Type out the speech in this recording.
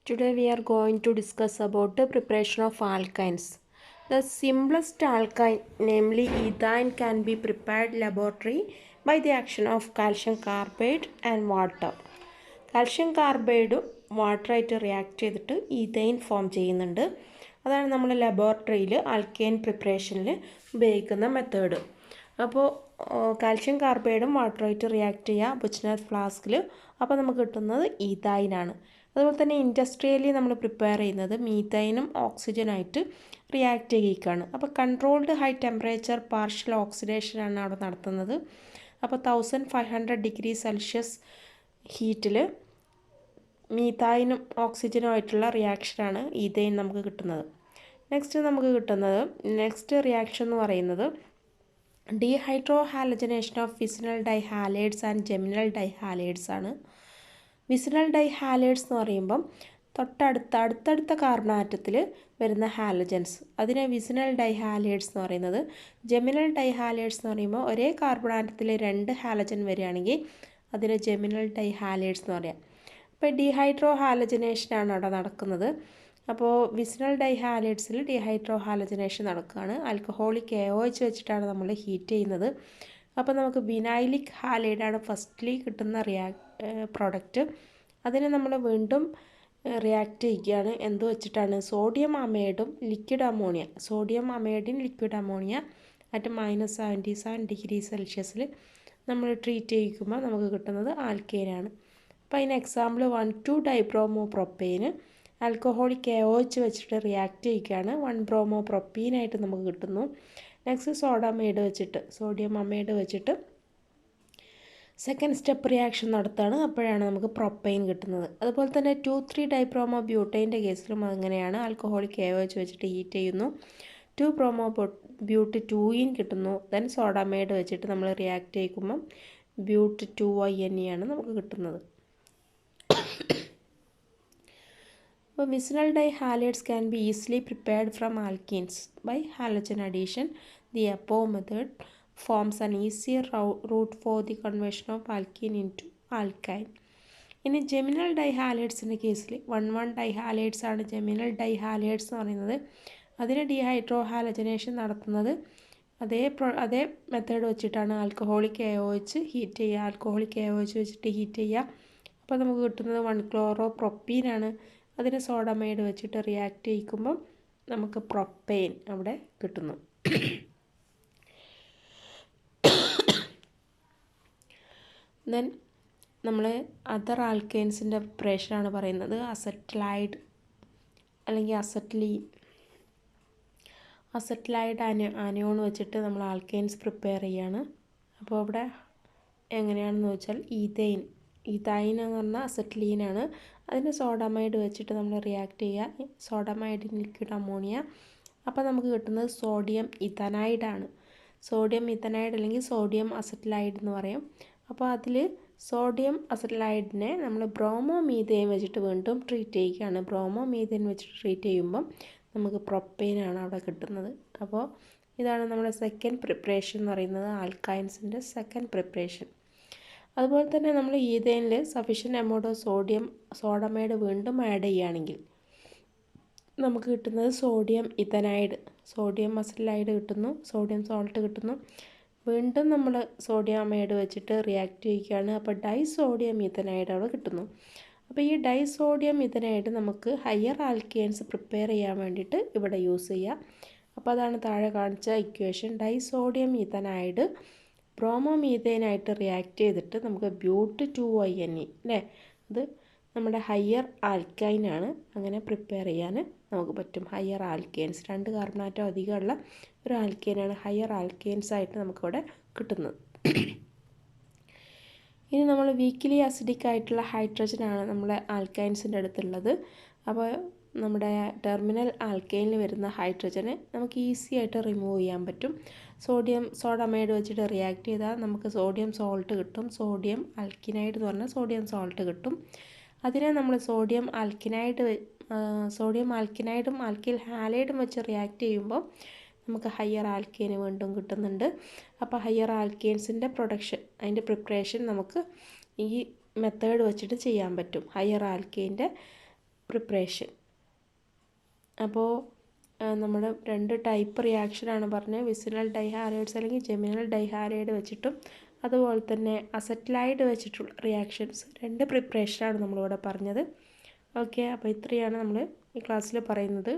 Today we are going to discuss about the preparation of alkynes. The simplest alkyne, namely ethane, can be prepared laboratory by the action of calcium carbide and water. Calcium കാർബൈഡും വാട്ടറായിട്ട് react ചെയ്തിട്ട് ethyne form ചെയ്യുന്നുണ്ട്. അതാണ് നമ്മൾ ലബോറട്ടറിയിൽ alkyne പ്രിപ്പറേഷനിൽ ഉപയോഗിക്കുന്ന method. അപ്പോൾ calcium കാർബൈഡും വാട്ടറായിട്ട് റിയാക്ട് ചെയ്യുക ബുച്ച്നർ ഫ്ലാസ്കിൽ. അപ്പോൾ നമുക്ക് കിട്ടുന്നത് ഈഥൈനാണ്. അതുപോലെ തന്നെ ഇൻഡസ്ട്രിയലി നമ്മൾ പ്രിപ്പയർ ചെയ്യുന്നത് മീഥൈനും ഓക്സിജനായിട്ട് റിയാക്ട് ചെയ്യുകയാണ്. അപ്പോൾ കൺട്രോൾഡ് ഹൈ ടെമ്പറേച്ചർ പാർഷ്യൽ ഓക്സിഡേഷനാണ് അവിടെ നടത്തുന്നത്. അപ്പോൾ 1500 ഡിഗ്രി സെൽഷ്യസ് ഹീറ്റിൽ മീഥൈനും ഓക്സിജനും ആയിട്ടുള്ള റിയാക്ഷനാണ് ഈഥൈൻ നമുക്ക് കിട്ടുന്നത്. നെക്സ്റ്റ് റിയാക്ഷൻ എന്ന് പറയുന്നത് dehydrohalogenation of vicinal dihalides and geminal dihalides ആണ്. വിസിനൽ ഡൈഹാലൈഡ്സ് എന്ന് പറയുമ്പം അടുത്തടുത്ത കാർബൺ ആറ്റത്തിൽ വരുന്ന ഹാലജൻസ്, അതിനെ വിസിനൽ ഡൈഹാലൈഡ്സ് എന്ന് പറയുന്നത്. ജെമിനൽ ഡൈഹാലൈഡ്സ് എന്ന് പറയുമ്പോൾ ഒരേ കാർബൺ ആറ്റത്തിൽ 2 ഹാലജൻ വരികയാണെങ്കിൽ അതിനെ ജെമിനൽ ഡൈഹാലൈഡ്സ് എന്ന് പറയാം. ഇപ്പോൾ ഡീഹൈഡ്രോ ഹാലജനേഷനാണ് അവിടെ നടക്കുന്നത്. അപ്പോൾ വിസിനൽ ഡൈഹാലൈഡ്സിൽ ഡീഹൈഡ്രോ ഹാലജനേഷൻ നടക്കുകയാണ്. ആൽക്കഹോളിക് AOH വെച്ചിട്ടാണ് നമ്മൾ ഹീറ്റ് ചെയ്യുന്നത്. അപ്പോൾ നമുക്ക് വിനൈലിക് ഹാലൈഡാണ് ഫസ്റ്റ്ലി കിട്ടുന്ന പ്രോഡക്റ്റ്. അതിനെ നമ്മൾ വീണ്ടും റിയാക്ട് ചെയ്യുകയാണ്. എന്ത് വെച്ചിട്ടാണ്? സോഡിയം അമൈഡും ലിക്വിഡ് അമോണിയ. സോഡിയം അമൈഡിൻ ലിക്വിഡ് അമോണിയ അറ്റ് -77 ഡിഗ്രി സെൽഷ്യസിൽ നമ്മൾ ട്രീറ്റ് ചെയ്യിക്കുമ്പോൾ നമുക്ക് കിട്ടുന്നത് ആൽക്കൈനാണ്. അപ്പോൾ അതിന് എക്സാമ്പിൾ 1,2-ഡൈബ്രോമോപ്രോപ്പെയിന് ആൽക്കഹോളിക് AOH വെച്ചിട്ട് റിയാക്ട് ചെയ്യുകയാണ്. 1-ബ്രോമോപ്രോപ്പീനായിട്ട് നമുക്ക് കിട്ടുന്നു. നെക്സ്റ്റ് സോഡിയം അമൈഡ് വെച്ചിട്ട് സെക്കൻഡ് സ്റ്റെപ്പ് റിയാക്ഷൻ നടത്തുകയാണ്. അപ്പോഴാണ് നമുക്ക് പ്രൊപ്പൈൻ കിട്ടുന്നത്. അതുപോലെ തന്നെ 2,3-ഡൈബ്രോമോ ബ്യൂട്ടൈൻ്റെ കേസിലും അങ്ങനെയാണ്. ആൽക്കഹോളിക് AOH വെച്ചിട്ട് ഹീറ്റ് ചെയ്യുന്നു. 2-ബ്രോമോ-ബ്യൂട്ട്-2-ഈൻ കിട്ടുന്നു. ദെൻ സോഡാമൈഡ് വെച്ചിട്ട് നമ്മൾ റിയാക്ട് ചെയ്യിക്കുമ്പം ബ്യൂട്ട്-2-INE ആണ് നമുക്ക് കിട്ടുന്നത്. അപ്പോൾ vicinal dihalides can be easily prepared from alkenes by halogen addition. The above method forms an easier route for the conversion of alkene into alkyne. ഇനി ജെമിനൽ ഡൈഹാലൈഡ്സിൻ്റെ കേസിൽ 1,1 ഡൈഹാലൈഡ്സ് ആണ് ജെമിനൽ ഡൈഹാലൈഡ്സ് എന്ന് പറയുന്നത്. അതിന് ഡീഹൈഡ്രോ ഹാലജനേഷൻ നടത്തുന്നത് അതേ മെത്തേഡ് വെച്ചിട്ടാണ്. ആൽക്കഹോളിക് AOH ഹീറ്റ് ചെയ്യുക, ആൽക്കഹോളിക് AOH വെച്ചിട്ട് ഹീറ്റ് ചെയ്യുക. അപ്പോൾ നമുക്ക് കിട്ടുന്നത് 1-ക്ലോറോപ്രോപ്പീനാണ്. അതിന് സോഡമൈഡ് വെച്ചിട്ട് റിയാക്ട് ചെയ്യിക്കുമ്പം നമുക്ക് പ്രൊപ്പൈൻ അവിടെ കിട്ടുന്നു. ദെൻ നമ്മൾ അതർ ആൽക്കൈൻസിൻ്റെ പ്രിപ്പറേഷനാണ് പറയുന്നത്. അസറ്റലൈഡ് അല്ലെങ്കിൽ അസറ്റലൈഡ് ആനയോൺ വെച്ചിട്ട് നമ്മൾ ആൽക്കൈൻസ് പ്രിപ്പയർ ചെയ്യാണ്. അപ്പോൾ അവിടെ എങ്ങനെയാണെന്ന് വെച്ചാൽ ഈഥൈൻ എന്ന് പറഞ്ഞാൽ അസറ്റലീനാണ്. അതിന് സോഡമൈഡ് വെച്ചിട്ട് നമ്മൾ റിയാക്ട് ചെയ്യുക. സോഡമൈഡിൻ ലിക്വിഡ് അമോണിയ. അപ്പോൾ നമുക്ക് കിട്ടുന്നത് സോഡിയം ഇഥനൈഡാണ്. സോഡിയം ഇഥനൈഡ് അല്ലെങ്കിൽ സോഡിയം അസറ്റലൈഡ് എന്ന് പറയും. അപ്പോൾ അതിൽ സോഡിയം അസറ്റലൈഡിനെ നമ്മൾ ബ്രോമോമീഥൈൻ വെച്ചിട്ട് വീണ്ടും ട്രീറ്റ് ചെയ്യുകയാണ്. ബ്രോമോമീഥൈൻ വെച്ചിട്ട് ട്രീറ്റ് ചെയ്യുമ്പം നമുക്ക് പ്രൊപ്പൈനാണ് അവിടെ കിട്ടുന്നത്. അപ്പോൾ ഇതാണ് നമ്മുടെ സെക്കൻഡ് പ്രിപ്പറേഷൻ എന്ന് പറയുന്നത്, ആൽക്കൈൻസിൻ്റെ സെക്കൻഡ് പ്രിപ്പറേഷൻ. അതുപോലെ തന്നെ നമ്മൾ ഈഥൈനിൽ സഫീഷ്യൻറ്റ് എമൗണ്ട് ഓഫ് സോഡമൈഡ് വീണ്ടും ആഡ് ചെയ്യുകയാണെങ്കിൽ നമുക്ക് കിട്ടുന്നത് സോഡിയം ഇഥനൈഡ്, സോഡിയം അസറ്റലൈഡ് കിട്ടുന്നു, സോഡിയം സോൾട്ട് കിട്ടുന്നു. വീണ്ടും നമ്മൾ സോഡിയം അമൈഡ് വെച്ചിട്ട് റിയാക്ട് ചെയ്യുകയാണ്. അപ്പോൾ ഡൈസോഡിയം ഇഥനൈഡ് അവിടെ കിട്ടുന്നു. അപ്പോൾ ഈ ഡൈസോഡിയം ഇഥനൈഡ് നമുക്ക് ഹയർ ആൽക്കൈൻസ് പ്രിപ്പയർ ചെയ്യാൻ വേണ്ടിയിട്ട് ഇവിടെ യൂസ് ചെയ്യാം. അപ്പോൾ അതാണ് താഴെ കാണിച്ച ഇക്വേഷൻ. ഡൈസോഡിയം ഇഥനൈഡ് ബ്രോമോമീഥൈനായിട്ട് റിയാക്ട് ചെയ്തിട്ട് നമുക്ക് ബ്യൂട്ട്-2-INE അല്ലേ, അത് നമ്മുടെ ഹയർ ആൽക്കൈനാണ്. അങ്ങനെ പ്രിപ്പയർ ചെയ്യാൻ നമുക്ക് പറ്റും. ഹയർ ആൽക്കൈൻസ് 2 കാർബൺ ആറ്റം അധികമുള്ള ഒരു ആൽക്കൈനാണ് ഹയർ ആൽക്കൈൻസ് ആയിട്ട് നമുക്കിവിടെ കിട്ടുന്നത്. ഇനി നമ്മൾ വീക്കിലി അസിഡിക് ആയിട്ടുള്ള ഹൈഡ്രജനാണ് നമ്മുടെ ആൽക്കൈൻസിൻ്റെ അടുത്തുള്ളത്. അപ്പോൾ നമ്മുടെ ടെർമിനൽ ആൽക്കൈനിൽ വരുന്ന ഹൈഡ്രജനെ നമുക്ക് ഈസി ആയിട്ട് റിമൂവ് ചെയ്യാൻ പറ്റും. സോഡമൈഡ് വെച്ചിട്ട് റിയാക്ട് ചെയ്താൽ നമുക്ക് സോഡിയം സോൾട്ട് കിട്ടും. സോഡിയം ആൽക്കിനൈഡ് എന്ന് പറഞ്ഞാൽ സോഡിയം സോൾട്ട് കിട്ടും. അതിനെ നമ്മൾ സോഡിയം ആൽക്കിനൈഡും ആൽക്കിൽ ഹാലൈഡും വെച്ച് റിയാക്ട് ചെയ്യുമ്പോൾ നമുക്ക് ഹയർ ആൽക്കൈന് വീണ്ടും കിട്ടുന്നുണ്ട്. അപ്പോൾ ഹയർ ആൽക്കൈൻസിൻ്റെ അതിൻ്റെ പ്രിപ്പറേഷൻ നമുക്ക് ഈ മെത്തേഡ് വെച്ചിട്ട് ചെയ്യാൻ പറ്റും. ഹയർ ആൽക്കൈൻ്റെ പ്രിപ്പറേഷൻ. അപ്പോൾ നമ്മൾ 2 ടൈപ്പ് റിയാക്ഷനാണ് പറഞ്ഞത്, വിസിനൽ ഡൈഹാലൈഡ്സ് അല്ലെങ്കിൽ ജെമിനൽ ഡൈഹാലൈഡ് വെച്ചിട്ടും അതുപോലെ തന്നെ അസറ്റലൈഡ് വെച്ചിട്ടുള്ള റിയാക്ഷൻസ് 2 പ്രിപ്പറേഷനാണ് നമ്മളിവിടെ പറഞ്ഞത്. ഓക്കെ, അപ്പോൾ ഇത്രയാണ് നമ്മൾ ഈ ക്ലാസ്സിൽ പറയുന്നത്.